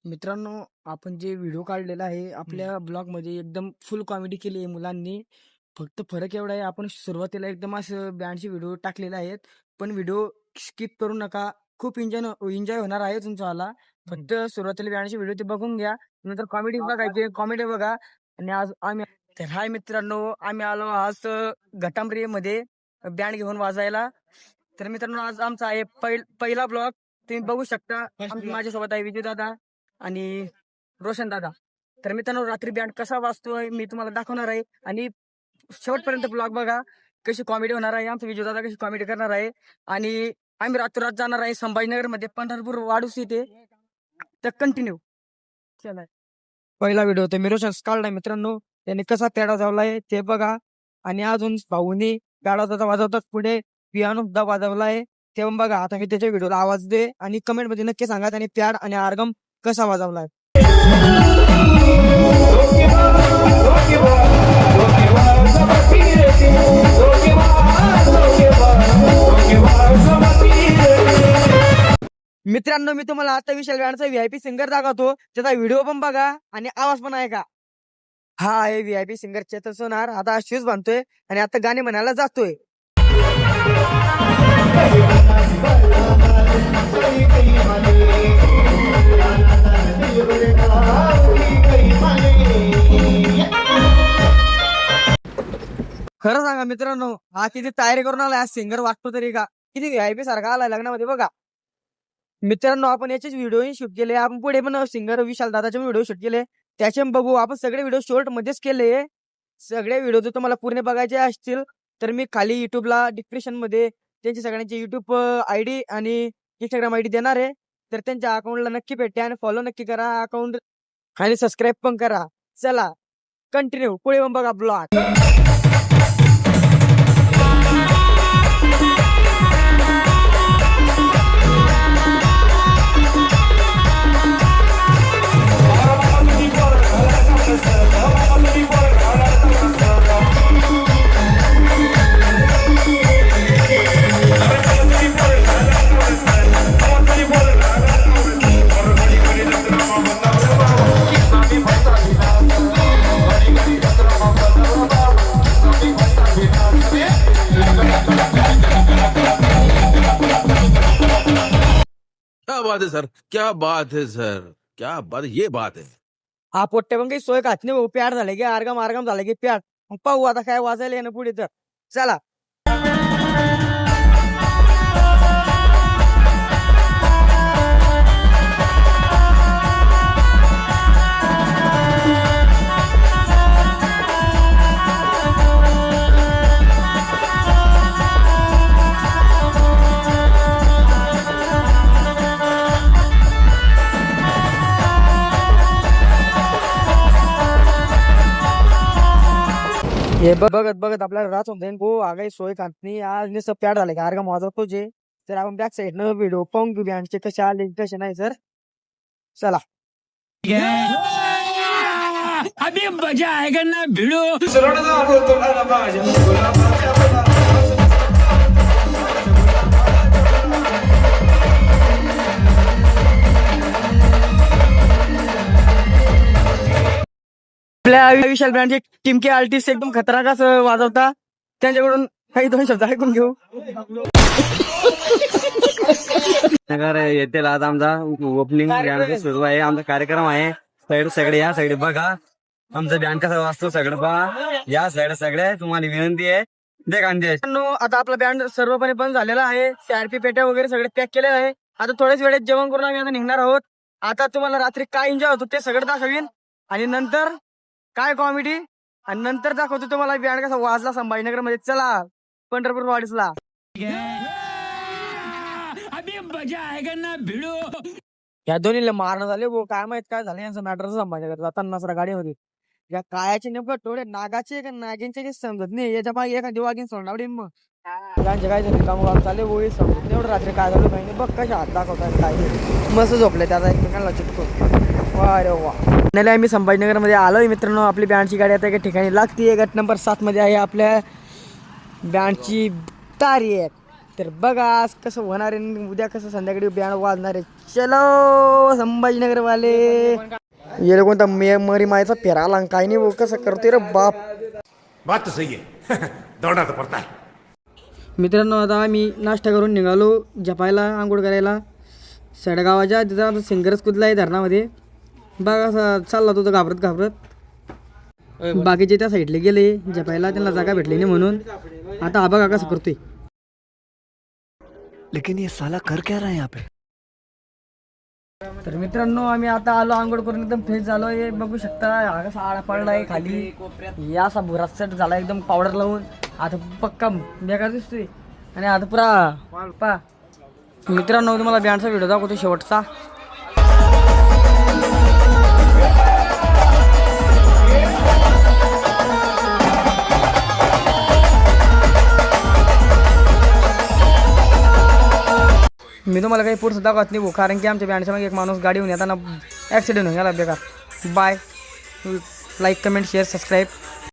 मित्रांनो, आपण जे व्हिडिओ काढलेला आहे आपल्या ब्लॉगमध्ये एकदम फुल कॉमेडी केली आहे मुलांनी. फक्त फरक एवढा आहे, आपण सुरुवातीला एकदम असं बँडचे व्हिडिओ टाकलेले आहेत. पण व्हिडिओ स्किप करू नका. खूप एन्जॉय होणार आहे तुमचावाला. फक्त सुरुवातीला बँडचे व्हिडिओ ते बघून घ्या. नंतर कॉमेडी बघायची, कॉमेडी बघा. आणि आज आम्ही तर हाय मित्रांनो, आम्ही आलो आज घटांबरीमध्ये बँड घेऊन वाजायला. तर मित्रांनो, आज आमचा आहे पहिला ब्लॉग. तुम्ही बघू शकता. माझ्यासोबत आहे विजय दादा आणि रोशन दादा. तर मित्रांनो, रात्री बँड कसा वाजतोय मी तुम्हाला दाखवणार आहे आणि शेवटपर्यंत ब्लॉग बघा. कशी कॉमेडी होणार आहे, आमचा विजय दादा कशी कॉमेडी करणार आहे. आणि आम्ही रातोरात जाणार आहे संभाजीनगर मध्ये पंढरपूर वाडूस इथे. तर कंटिन्यू चला. पहिला व्हिडिओ तर मी रोशन काढलाय मित्रांनो. त्याने कसा पेडा जावलाय ते बघा. आणि अजून भाऊनी पेडा वाजवतात पुढे पियानो सुद्धा वाजवलाय ते पण बघा. आता मी त्याच्या व्हिडिओला आवाज दे आणि कमेंट मध्ये नक्की सांगा त्याने पॅड आणि आर्गम कसा वाजवलाय. मित्रांनो, मी तुम्हाला आता विशाल बँडचा व्हीआयपी सिंगर दाखवतो. त्याचा व्हिडिओ पण बघा आणि आवाज पण ऐका. हा आहे व्हीआयपी सिंगर चेतन सोनार. आता शूज बांधतोय आणि आता गाणे म्हणायला जातोय. खरं सांगा मित्रांनो, हा किती तयारी करून आलाय सिंगर वाटतो तरी का. किती व्हीआयपी सारखा आलाय लग्नामध्ये बघा. मित्रांनो, आपण याचेच व्हिडिओ शूट केले. आपण पुढे पण सिंगर विशाल दादाचे व्हिडिओ शूट केले. त्याचे बघू. आपण सगळे व्हिडिओ शॉर्ट मध्येच केले. सगळे व्हिडिओ जर तुम्हाला पूर्ण बघायचे असतील तर मी खाली युट्यूबला डिस्क्रिप्शन मध्ये त्यांची सगळ्यांची युट्यूब आयडी आणि इंस्टाग्राम आयडी देणार आहे. तर त्यांच्या अकाउंटला नक्की भेटा आणि फॉलो नक्की करा अकाउंट आणि सबस्क्राईब पण करा. चला कंटिन्यू पुढे पण बघा ब्लॉग. क्या बात है सर, क्या बात है सर, क्या बात है, ये बात है. हा पोट्टे पण काही सोय खात नाही. प्याड झाले की आर्गम झाले की प्याड. पाहू आता काय वाजायला येणं पुढे. तर चला. हे बघत बघत आपल्याला रात होते गो आगाई सोय खात नाही. आज नुसतं प्याड झाले का आर्गम वाजवतो जे. तर आपण बॅक साईड न व्हिडिओ पाहून घेऊ बँडचे कसे आले कसे नाही. सर चला. अभी मजा आएगा ना भिड़ो. आपल्या विशाल ब्रँडचे टीमके आर्टिस्ट एकदम खतरनाक असं वाजवता. त्यांच्याकडून काही दोन शब्द ऐकून घेऊ. नगर येथील आज आमचा ओपनिंग बँड सुरू आहे. आमचा कार्यक्रम आहे. साईड सगळे या साईड बघा. आमचा बँड कसा वाजतो सगळं पहा. या साईड सगळे तुम्हाला विनंती आहे दे कांदे. आता आपला बँड सर्वपणे बंद झालेला आहे. सीआरपी पेट्या वगैरे सगळे पॅक केले आहे. आता थोड्याच वेळेत जेवण करून आम्ही आता निघणार आहोत. आता तुम्हाला रात्री काय एन्जॉय होतो ते सगळं दाखवीन आणि नंतर काय कॉमेडी आणि नंतर दाखवतो तुम्हाला बँड कसा वाजला संभाजीनगर मध्ये. चला पंढरपूर वाडीसला. अभी मजा आएगा ना भिड़ो. या दोन्हीला मारणं झाले भाऊ. काय माहित काय झालं यांचं मॅटर संभाजीनगर जाताना सर गाडीमध्ये. या कायाचे नेमकं थोडे नागाचे का नागिनचे ते समजत नाही. याच्या मागे एखादी वाघीन सोडणार मग त्यांचे काय झाले काम चालले होई समजत एवढं. रात्री काय झालं काही नाही. बघ कशा हात दाखवतात काय मस्त झोपले त्याचा एकमेकांना चिटकून. वा रे वा. नाही आम्ही संभाजीनगर मध्ये आलोय मित्रांनो. आपली बँडची गाडी आता एका ठिकाणी लागते. गट नंबर 7 मध्ये आहे आपल्या बँडची तारीख. तर बघा आज कसं होणार आहे आणि उद्या कसं संध्याकाळी बँड वाजणार आहे. चलो संभाजीनगरवाले येले कोणता मरी मायचा फेरा आला आणि काय नाही भाऊ, कसं करतोय रे बाप. बात तो सही है दौड़ना तो पड़ता है. मित्रांनो आता आम्ही नाश्ता करून निघालो जपायला आंघोळ करायला. सडगावाच्या तिथं आता सिंगरच कुदला आहे धरणामध्ये. बघा असा चालला तो घाबरत घाबरत. बाकीचे त्या साईडला गेले जपायला, त्यांना जागा भेटली नाही म्हणून. आता हा बघा कसं करतोय. लेकिन ये साला कर क्या रहा है यहाँ पे? तर मित्रांनो आम्ही आता आलो आंघोळ करून एकदम फ्रेश झालो आहे. बघू शकता हा कसा आळा पडला आहे खाली. या असा भुरासट झाला एकदम पावडर लावून. आता पक्का बेकार दिसतोय आणि आता पुरा पा. मित्रांनो तुम्हाला बँडचा व्हिडिओ दाखवतो शेवटचा. मी तुम्हाला काही पुढचं दाखवत नाही भाऊ, कारण की आमच्या बँडच्या मागे एक माणूस गाडीहून येताना ॲक्सिडेंट होऊन गेला बेकार. Bye. Like comment share subscribe.